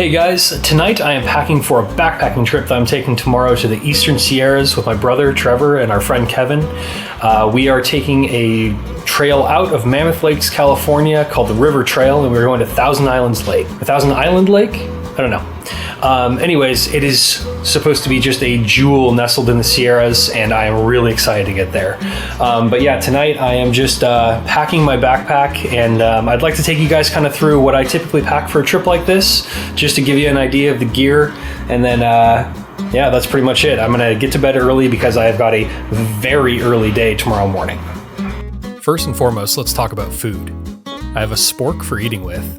Hey guys, tonight I am packing for a backpacking trip that I'm taking tomorrow to the Eastern Sierras with my brother Trevor and our friend Kevin. We are taking a trail out of Mammoth Lakes, California called the River Trail, and we're going to Thousand Island Lake. I don't know. Anyways, it is supposed to be just a jewel nestled in the Sierras, and I am really excited to get there. But yeah, tonight I am just packing my backpack, and I'd like to take you guys kind of through what I typically pack for a trip like this, just to give you an idea of the gear, and then yeah, that's pretty much it. I'm gonna get to bed early because I have got a very early day tomorrow morning. First and foremost, let's talk about food. I have a SPORK for eating with,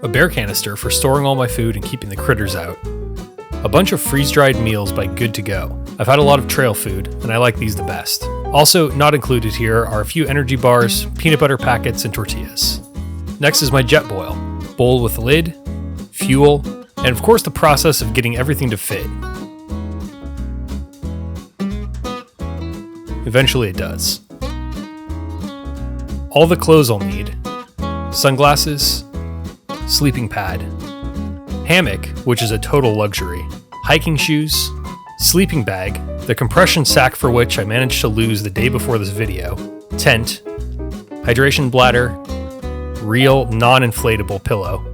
a bear canister for storing all my food and keeping the critters out, a bunch of freeze-dried meals by Good to Go. I've had a lot of trail food, and I like these the best. Also, not included here are a few energy bars, peanut butter packets, and tortillas. Next is my jet bowl with a lid, fuel, and of course the process of getting everything to fit. Eventually it does. All the clothes I'll need: sunglasses, sleeping pad, hammock, which is a total luxury, hiking shoes, sleeping bag, the compression sack for which I managed to lose the day before this video, tent, hydration bladder, real non-inflatable pillow,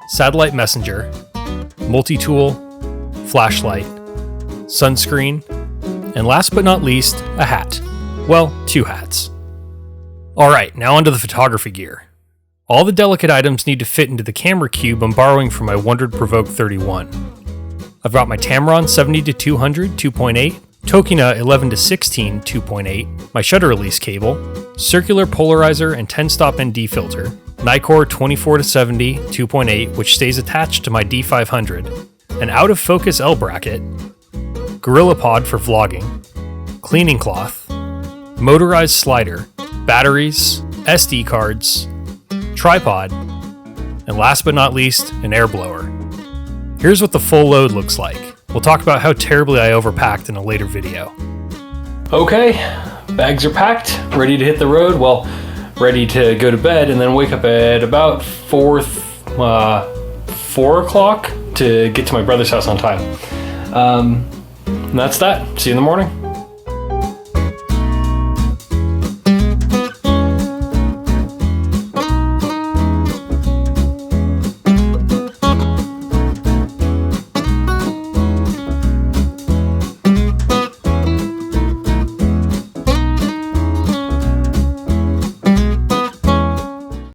satellite messenger, multi-tool, flashlight, sunscreen, and last but not least, a hat. Well, 2 hats. Alright, now onto the photography gear. All the delicate items need to fit into the camera cube I'm borrowing from my WANDRD Provoke 31. I've got my Tamron 70-200 2.8, Tokina 11-16 2.8, my shutter release cable, circular polarizer and 10-stop ND filter, Nikkor 24-70 2.8 which stays attached to my D500, an out-of-focus L bracket, GorillaPod for vlogging, cleaning cloth, motorized slider, batteries, SD cards, tripod, and last but not least, an air blower. Here's what the full load looks like. We'll talk about how terribly I overpacked in a later video. Okay, bags are packed, ready to hit the road. Well, ready to go to bed and then wake up at about 4 o'clock to get to my brother's house on time. And that's that. See you in the morning.